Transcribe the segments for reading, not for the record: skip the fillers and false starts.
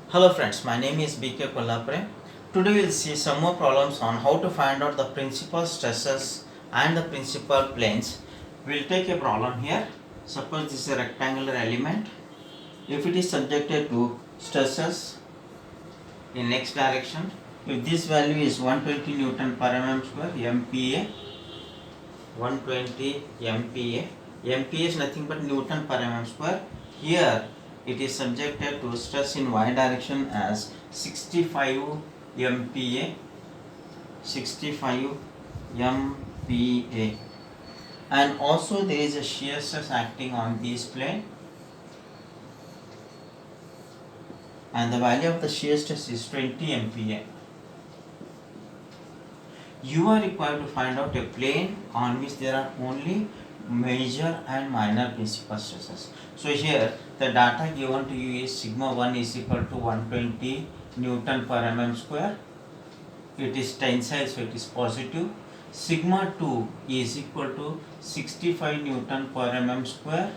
Hello friends, my name is BK Kollapure. Today we'll see some more problems on how to find out the principal stresses and the principal planes. We'll take a problem here. Suppose this is a rectangular element. If it is subjected to stresses in x direction, if this value is 120 Newton per mm square MPa, 120 MPa, MPa is nothing but Newton per mm square. Here it is subjected to stress in y direction as 65 MPa, 65 MPa, and also there is a shear stress acting on this plane, and the value of the shear stress is 20 MPa. You are required to find out a plane on which there are only major and minor principal stresses. So here the data given to you is sigma 1 is equal to 120 Newton per mm square. It is tensile, so it is positive. Sigma 2 is equal to 65 Newton per mm square.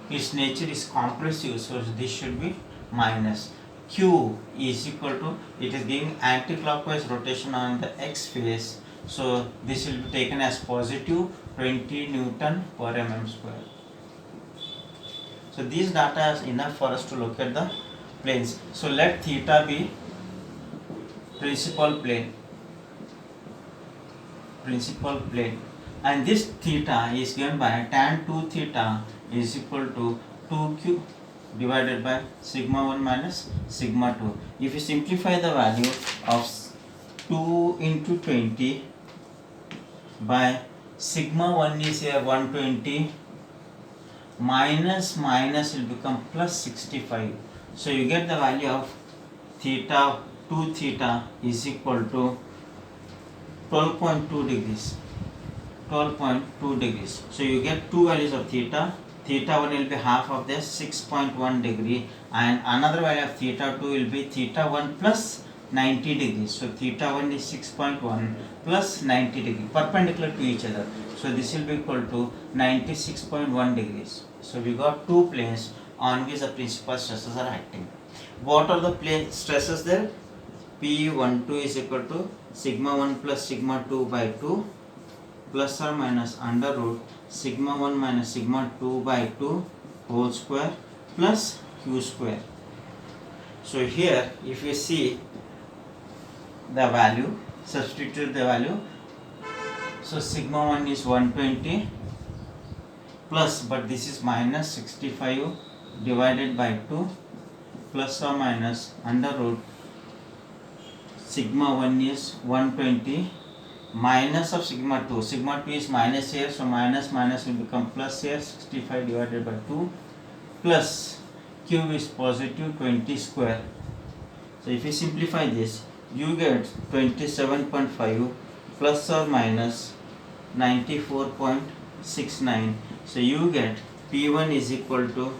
Its nature is compressive, so this should be minus. Q is equal to, it is giving anti-clockwise rotation on the x phase, so this will be taken as positive 20 Newton per mm square. So these data is enough for us to look at the planes. So let theta be principal plane, and this theta is given by tan 2 theta is equal to 2q divided by sigma 1 minus sigma 2. If you simplify the value of 2 into 20 by sigma 1 is here 120, minus will become plus 65. So you get the value of theta 2 theta is equal to 12.2 degrees. 12.2 degrees. So you get two values of theta. Theta 1 will be half of this, 6.1 degree, and another value of theta 2 will be theta 1 plus 90 degrees. So theta 1 is 6.1 plus 90 degree, perpendicular to each other. So this will be equal to 96.1 degrees. So we got two planes on which the principal stresses are acting. What are the plane stresses there? P12 is equal to sigma 1 plus sigma 2 by 2 plus or minus under root sigma 1 minus sigma 2 by 2 whole square plus q square. So here if you see the value, substitute the value. So sigma 1 is 120 plus, but this is minus 65 divided by 2 plus or minus under root sigma 1 is 120 minus of sigma 2. Sigma 2 is minus here, so minus will become plus here, 65 divided by 2 plus q is positive 20 square. So if you simplify this, you get 27.5 plus or minus 94.69. So you get P1 is equal to,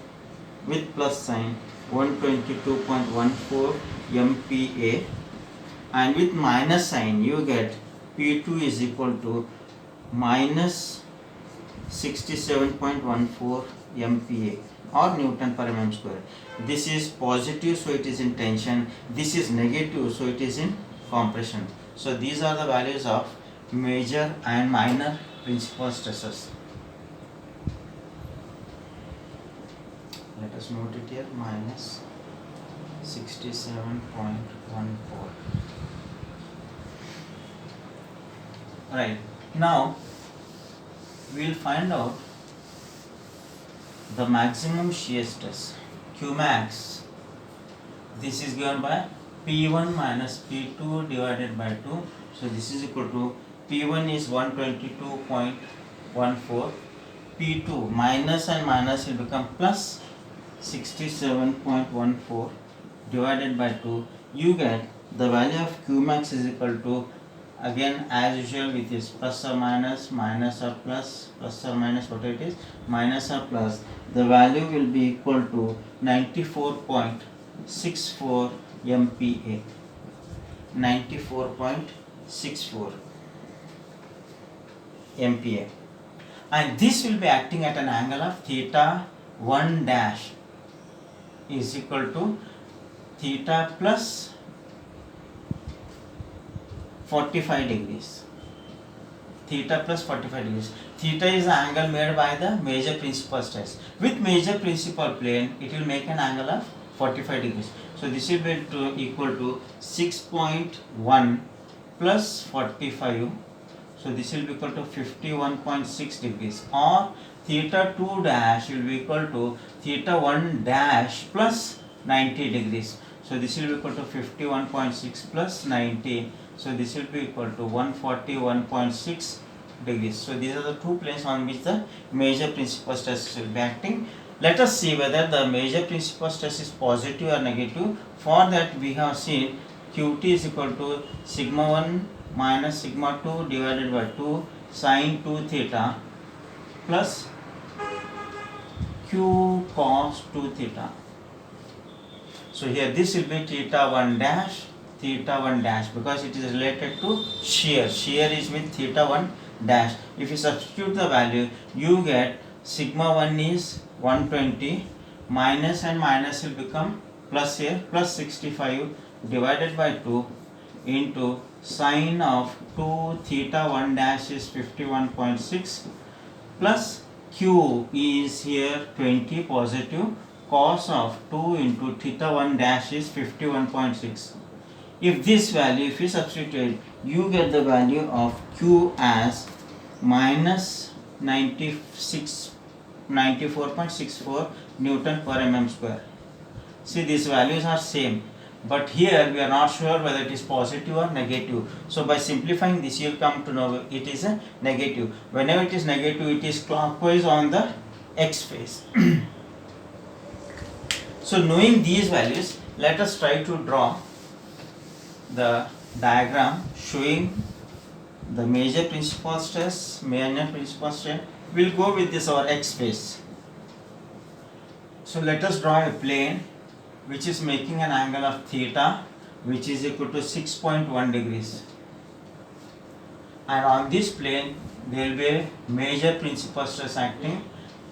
with plus sign, 122.14 MPa, and with minus sign you get P2 is equal to minus 67.14 MPa or Newton per mm square. This is positive, so it is in tension. This is negative, so it is in compression. So these are the values of major and minor principal stresses. Let us note it here, minus 67.14. Right, now we will find out the maximum shear stress, Q max. This is given by P1 minus P2 divided by 2. So this is equal to P1 is 122.14, P2 minus and minus will become plus 67.14 divided by 2. You get the value of Q max is equal to, again as usual with this plus or minus, minus or plus, plus or minus, what it is, minus or plus, the value will be equal to 94.64 MPa. 94.64 MPa, and this will be acting at an angle of theta 1 dash is equal to theta plus 45 degrees. Theta plus 45 degrees. Theta is the angle made by the major principal stress. With major principal plane, it will make an angle of 45 degrees. So this will be equal to 6.1 plus 45. So this will be equal to 51.6 degrees, or theta 2 dash will be equal to theta 1 dash plus 90 degrees. So this will be equal to 51.6 plus 90. So this will be equal to 141.6 degrees. So these are the two planes on which the major principal stress will be acting. Let us see whether the major principal stress is positive or negative. For that we have seen Qt is equal to sigma 1 minus sigma 2 divided by 2 sine 2 theta plus Q cos 2 theta. So here this will be theta 1 dash because it is related to shear. Shear is with theta 1 dash. If you substitute the value, you get sigma 1 is 120, minus and minus will become plus here, plus 65 divided by 2 into sine of 2 theta 1 dash is 51.6 plus Q is here 20 positive, cos of 2 into theta 1 dash is 51.6. If this value, if you substitute, you get the value of Q as minus 94.64 Newton per mm square. See, these values are same, but here we are not sure whether it is positive or negative. So by simplifying this, you will come to know it is a negative. Whenever it is negative, it is clockwise on the x phase. So knowing these values, let us try to draw the diagram showing the major principal stress, minor principal strain. We will go with this our x phase. So let us draw a plane which is making an angle of theta which is equal to 6.1 degrees, and on this plane there will be a major principal stress acting.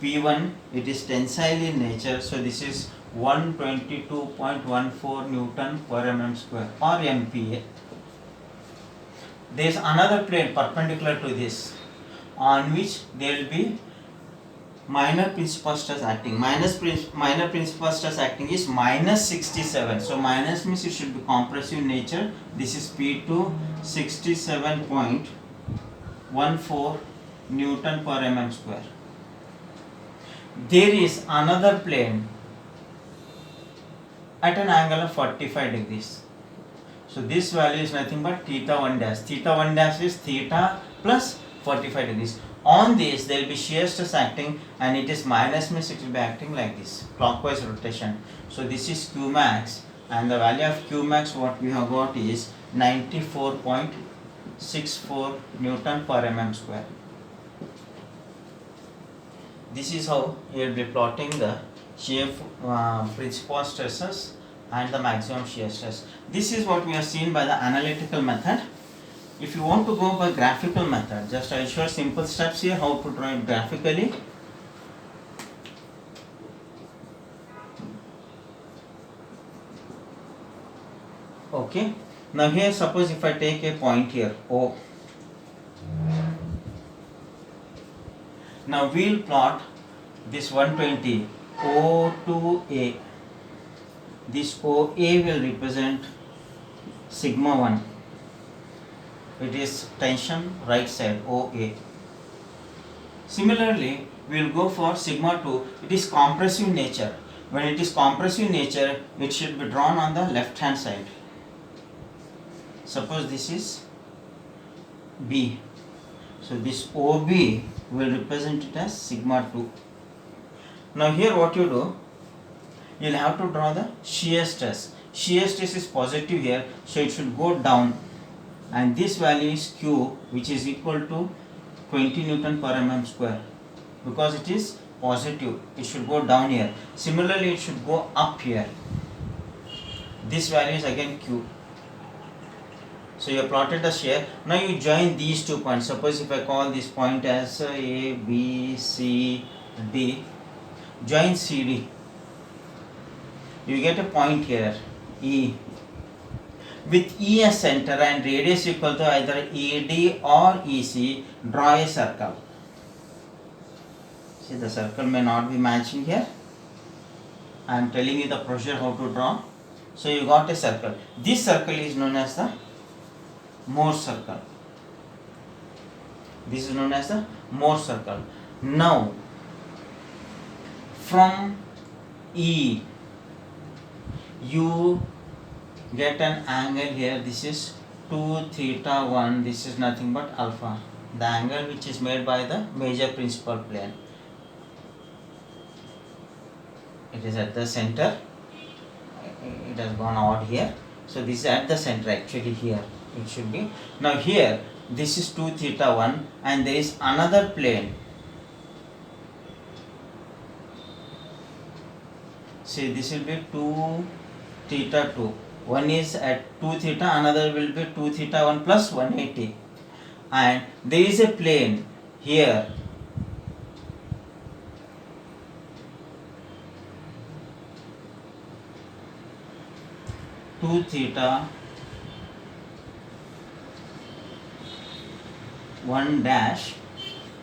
P1, it is tensile in nature, so this is 122.14 Newton per mm square or MPa. There is another plane perpendicular to this on which there will be minor principal stress acting. Minor principal stress acting is minus 67. So minus means it should be compressive in nature. This is P2, 67.14 Newton per mm square. There is another plane at an angle of 45 degrees. So this value is nothing but theta 1 dash. Theta 1 dash is theta plus 45 degrees. On this there will be shear stress acting, and it is minus means it will be acting like this, clockwise rotation. So this is Q max, and the value of Q max what we have got is 94.64 Newton per mm square. This is how you will be plotting the shear principal stresses and the maximum shear stress. This is what we have seen by the analytical method. If you want to go by graphical method, just I will show simple steps here how to draw it graphically. Okay. Now here suppose if I take a point here O. Now we will plot this 120 O to A. This OA will represent sigma 1. It is tension right side OA. Similarly, we will go for sigma 2. It is compressive nature. When it is compressive nature, it should be drawn on the left hand side. Suppose this is B. So this OB will represent it as sigma 2. Now here what you do, you will have to draw the shear stress. Shear stress is positive here, so it should go down, and this value is Q, which is equal to 20 Newton per mm square. Because it is positive, it should go down here. Similarly, it should go up here. This value is again Q. So you have plotted the shear. Now you join these 2 points. Suppose if I call this point as A, B, C, D, join CD. You get a point here. E. With E as center and radius equal to either ED or EC, draw a circle. See, the circle may not be matching here. I am telling you the procedure how to draw. So you got a circle. This circle is known as the Morse circle. This is known as the Morse circle. Now, from E, you get an angle here. This is 2 theta 1. This is nothing but alpha. The angle which is made by the major principal plane. It is at the center. It has gone odd here. So this is at the center actually here. It should be. Now here, this is 2 theta 1 and there is another plane. See, this will be 2 theta 2. One is at 2 theta, another will be 2 theta 1 plus 180. And there is a plane here. Two theta 1 dash,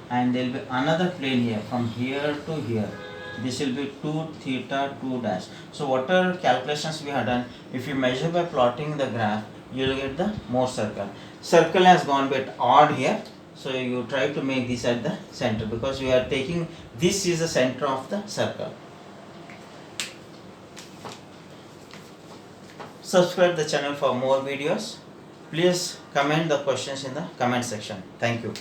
and there will be another plane here from here to here. This will be 2 theta 2 dash. So whatever calculations we have done, if you measure by plotting the graph, you will get the Morse circle. Circle has gone bit odd here, so you try to make this at the center because we are taking this is the center of the circle. Subscribe the channel for more videos. Please comment the questions in the comment section. Thank you.